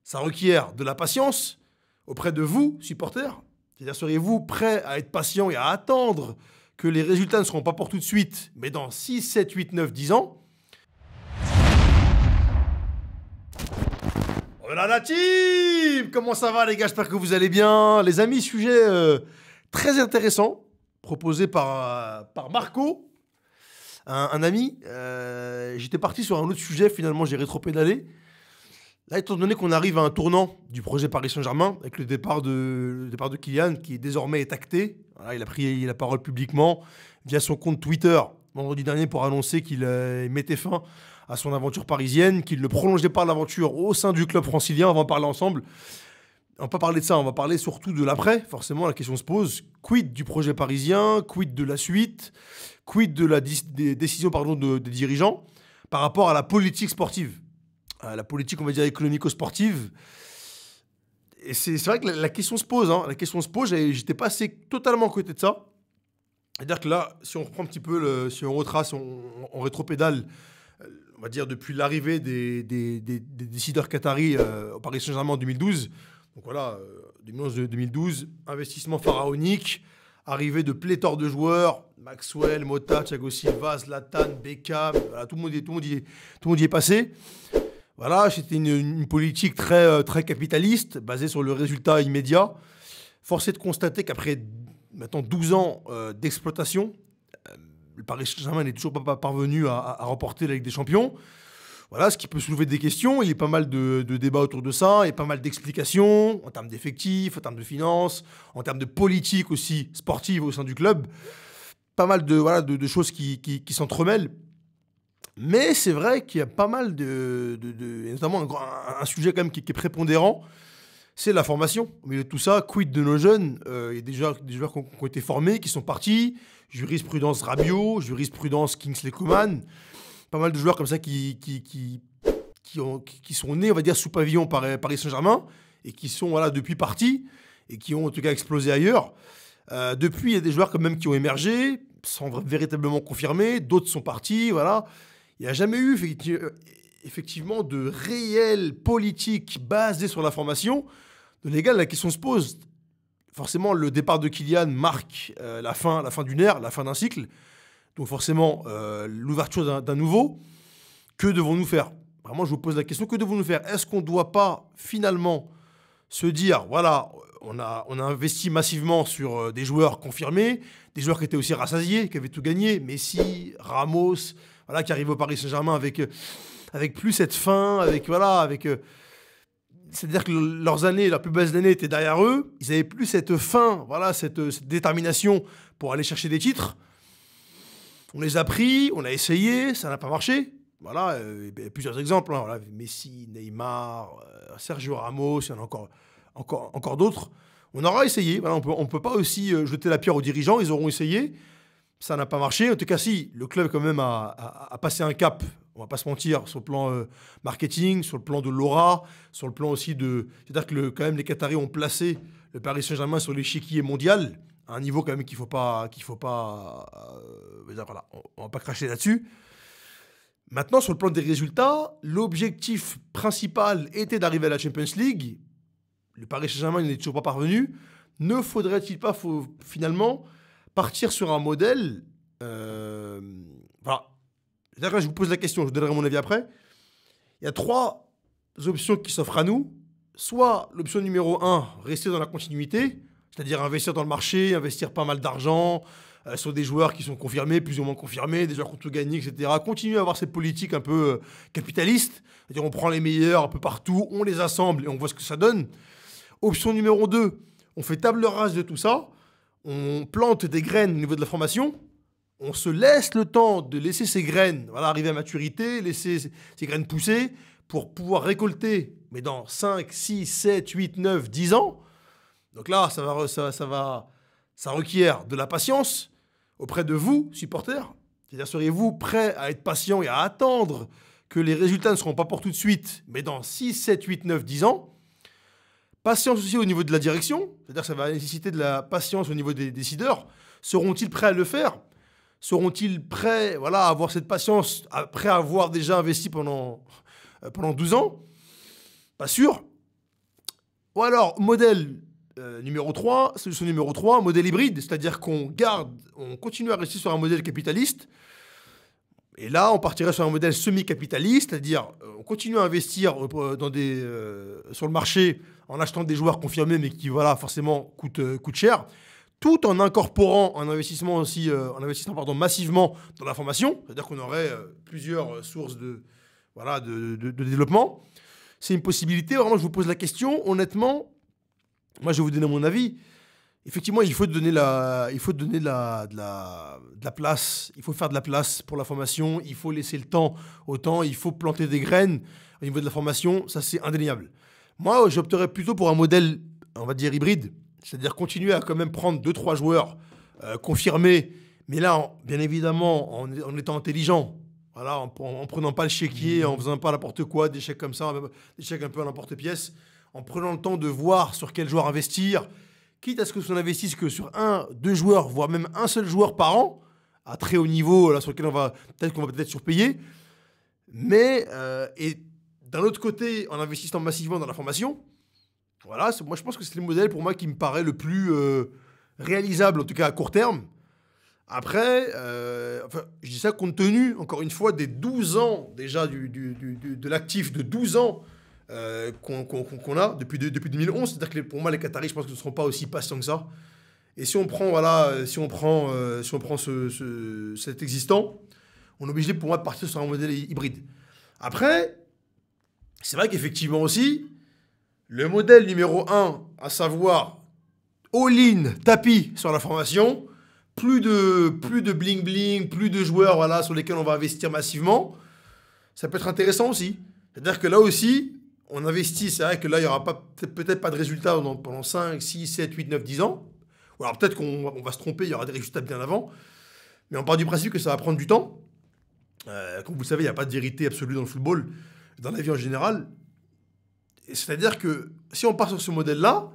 ça requiert de la patience auprès de vous, supporters. C'est-à-dire, seriez-vous prêts à être patient et à attendre que les résultats ne seront pas pour tout de suite, mais dans 6, 7, 8, 9, 10 ans? Voilà la team! Comment ça va les gars? J'espère que vous allez bien. Les amis, sujet très intéressant, proposé par Marco, un ami. J'étais parti sur un autre sujet, finalement j'ai rétropédalé. Là, étant donné qu'on arrive à un tournant du projet Paris Saint-Germain, avec le départ de Kylian, qui désormais est acté, voilà, il a pris la parole publiquement via son compte Twitter vendredi dernier pour annoncer qu'il mettait fin à son aventure parisienne, qu'il ne prolongeait pas l'aventure au sein du club francilien. On va en parler ensemble. On va pas parler de ça, on va parler surtout de l'après. Forcément, la question se pose, quid du projet parisien, quid de la suite, quid de des décisions des dirigeants par rapport à la politique sportive, à la politique, on va dire, économico-sportive. Et c'est vrai que la question se pose, hein. La question se pose, j'étais passé totalement à côté de ça. C'est-à-dire que là, si on reprend un petit peu, si on retrace, on rétropédale, on va dire depuis l'arrivée des décideurs qataris au Paris Saint-Germain en 2012. Donc voilà, 2011-2012, investissement pharaonique, arrivée de pléthore de joueurs, Maxwell, Mota, Thiago Silva, Zlatan, Beckham, voilà, tout le monde y est passé. Voilà, c'était une politique très capitaliste, basée sur le résultat immédiat. Force est de constater qu'après maintenant 12 ans d'exploitation, le Paris Saint-Germain n'est toujours pas parvenu à remporter la Ligue des Champions. Voilà, ce qui peut soulever des questions. Il y a pas mal de débats autour de ça, il y a pas mal d'explications en termes d'effectifs, en termes de finances, en termes de politique aussi sportive au sein du club. Pas mal de choses qui s'entremêlent. Mais c'est vrai qu'il y a pas mal notamment un sujet quand même qui est prépondérant, c'est la formation. Au milieu de tout ça, quid de nos jeunes? Il y a des joueurs qui ont été formés, qui sont partis. Jurisprudence Rabiot, jurisprudence Kingsley Coman. Pas mal de joueurs comme ça qui sont nés, on va dire, sous pavillon Paris Saint-Germain et qui sont depuis partis et qui ont en tout cas explosé ailleurs. Depuis, il y a des joueurs quand même qui ont émergé, sans véritablement confirmer. D'autres sont partis, voilà. Il n'y a jamais eu effectivement de réelle politique basée sur la formation. Donc les gars, la question se pose. Forcément, le départ de Kylian marque la fin d'une ère, la fin d'un cycle. Donc forcément, l'ouverture d'un nouveau. Que devons-nous faire? Vraiment, je vous pose la question, que devons-nous faire? Est-ce qu'on ne doit pas finalement se dire, voilà, on a investi massivement sur des joueurs confirmés, des joueurs qui étaient aussi rassasiés, qui avaient tout gagné, Messi, Ramos, voilà, qui arrivent au Paris Saint-Germain avec plus cette faim, c'est-à-dire que leurs plus belles années étaient derrière eux, ils n'avaient plus cette faim, voilà, cette détermination pour aller chercher des titres. On les a pris, on a essayé, ça n'a pas marché. Voilà, il y a plusieurs exemples, hein, voilà, Messi, Neymar, Sergio Ramos, il y en a encore d'autres. On aura essayé, voilà, on peut pas aussi jeter la pierre aux dirigeants, ils auront essayé, ça n'a pas marché. En tout cas, si, le club quand même a passé un cap, on va pas se mentir, sur le plan marketing, sur le plan de l'aura, sur le plan aussi c'est-à-dire que quand même les Qataris ont placé le Paris Saint-Germain sur l'échiquier mondial, à un niveau quand même qu'il faut pas voilà, on va pas cracher là-dessus. Maintenant, sur le plan des résultats, l'objectif principal était d'arriver à la Champions League. Le Paris Saint-Germain n'est toujours pas parvenu. Ne faudrait-il pas finalement partir sur un modèle voilà. Là, je vous pose la question, je vous donnerai mon avis après. Il y a 3 options qui s'offrent à nous. Soit l'option numéro 1, rester dans la continuité, c'est-à-dire investir dans le marché, investir pas mal d'argent sur des joueurs qui sont confirmés, plus ou moins confirmés, des joueurs qui ont tout gagné, etc. Continuer à avoir cette politique un peu capitaliste, c'est-à-dire on prend les meilleurs un peu partout, on les assemble et on voit ce que ça donne. Option numéro 2, on fait table rase de tout ça, on plante des graines au niveau de la formation, on se laisse le temps de laisser ces graines arriver à maturité, laisser ces graines pousser pour pouvoir récolter, mais dans 5, 6, 7, 8, 9, 10 ans. Donc là, ça requiert de la patience auprès de vous, supporters. C'est-à-dire, seriez-vous prêts à être patient et à attendre que les résultats ne seront pas pour tout de suite, mais dans 6, 7, 8, 9, 10 ans? Patience aussi au niveau de la direction, c'est-à-dire que ça va nécessiter de la patience au niveau des décideurs. Seront-ils prêts à le faire? Seront-ils prêts à avoir cette patience après avoir déjà investi pendant 12 ans? Pas sûr. Ou alors, modèle numéro 3, solution numéro 3, modèle hybride, c'est-à-dire on continue à rester sur un modèle capitaliste. Et là, on partirait sur un modèle semi-capitaliste, c'est-à-dire on continue à investir sur le marché en achetant des joueurs confirmés, mais qui, voilà, forcément coûtent cher, tout en incorporant un investissement aussi, massivement dans la formation, c'est-à-dire qu'on aurait plusieurs sources de développement. C'est une possibilité. Vraiment, je vous pose la question. Honnêtement, moi, je vais vous donner mon avis. Effectivement, il faut donner de la place. Il faut faire de la place pour la formation. Il faut laisser le temps au temps. Il faut planter des graines au niveau de la formation. Ça, c'est indéniable. Moi, j'opterais plutôt pour un modèle, on va dire, hybride. C'est-à-dire continuer à quand même prendre 2-3 joueurs confirmés. Mais là, bien évidemment, en étant intelligent. Voilà, en prenant pas le chéquier, en faisant pas n'importe quoi, des chèques comme ça, des chèques un peu à n'importe-pièce, en prenant le temps de voir sur quel joueur investir, quitte à ce que l'on investisse que sur 1-2 joueurs, voire même un seul joueur par an, à très haut niveau, là, sur lequel on va peut-être surpayer. Mais, et d'un autre côté, en investissant massivement dans la formation, voilà, moi je pense que c'est le modèle pour moi qui me paraît le plus réalisable, en tout cas à court terme. Après, je dis ça compte tenu, encore une fois, des 12 ans déjà de l'actif de 12 ans qu'on a depuis 2011. C'est-à-dire que pour moi, les Qataris, je pense qu'ils ne seront pas aussi patients que ça. Et si on prend, cet existant, on est obligé pour moi de partir sur un modèle hybride. Après, c'est vrai qu'effectivement aussi, le modèle numéro 1, à savoir all-in, tapis sur la formation, plus de bling-bling, plus de joueurs voilà, sur lesquels on va investir massivement, ça peut être intéressant aussi. C'est-à-dire que là aussi, on investit, c'est vrai que là, il n'y aura peut-être pas de résultats pendant 5, 6, 7, 8, 9, 10 ans. Ou alors peut-être qu'on va se tromper, il y aura des résultats bien avant. Mais on part du principe que ça va prendre du temps. Comme vous le savez, il n'y a pas de vérité absolue dans le football, dans la vie en général. C'est-à-dire que si on part sur ce modèle-là,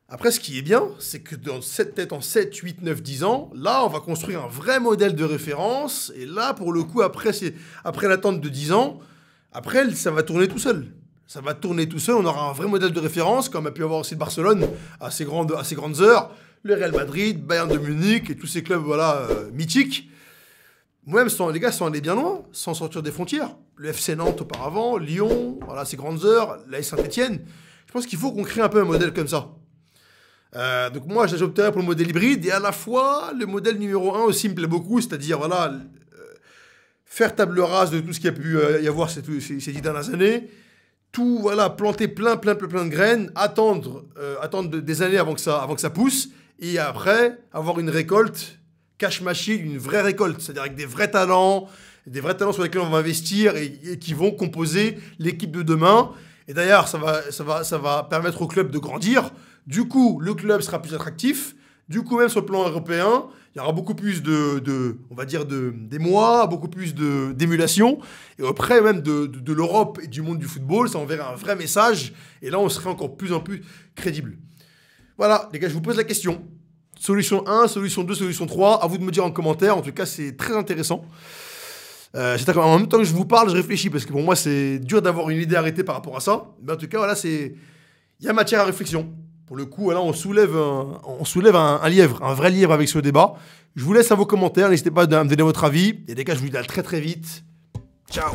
après, ce qui est bien, c'est que peut-être en 7, 8, 9, 10 ans, là, on va construire un vrai modèle de référence. Et là, pour le coup, après l'attente de 10 ans, après, ça va tourner tout seul. Ça va tourner tout seul. On aura un vrai modèle de référence, comme a pu avoir aussi le Barcelone à ses grandes heures, le Real Madrid, Bayern de Munich et tous ces clubs voilà, mythiques. Moi-même, les gars sont allés bien loin, sans sortir des frontières. Le FC Nantes auparavant, Lyon, voilà, ces grandes heures, l'AS Saint-Etienne. Je pense qu'il faut qu'on crée un peu un modèle comme ça. Donc moi, j'opterais pour le modèle hybride et à la fois, le modèle numéro 1 aussi me plaît beaucoup, c'est-à-dire voilà, faire table rase de tout ce qu'il y a pu y avoir ces 10 dernières années, tout, voilà, planter plein de graines, attendre des années avant que ça pousse et après, avoir une récolte cash machine, une vraie récolte, c'est-à-dire avec des vrais talents sur lesquels on va investir et qui vont composer l'équipe de demain. Et d'ailleurs, ça va permettre au club de grandir. Du coup, le club sera plus attractif. Du coup, même sur le plan européen, il y aura beaucoup plus d'émoi, beaucoup plus d'émulation. Et auprès même de l'Europe et du monde du football, ça enverrait un vrai message. Et là, on serait encore plus en plus crédible. Voilà, les gars, je vous pose la question. Solution 1, solution 2, solution 3. À vous de me dire en commentaire. En tout cas, c'est très intéressant. C'est-à-dire qu'en même temps que je vous parle, je réfléchis. Parce que pour moi, c'est dur d'avoir une idée arrêtée par rapport à ça. Mais en tout cas, voilà, il y a matière à réflexion. Pour le coup, là, on soulève un lièvre, un vrai lièvre avec ce débat. Je vous laisse à vos commentaires. N'hésitez pas à me donner votre avis. Et les gars, je vous dis à très très vite. Ciao.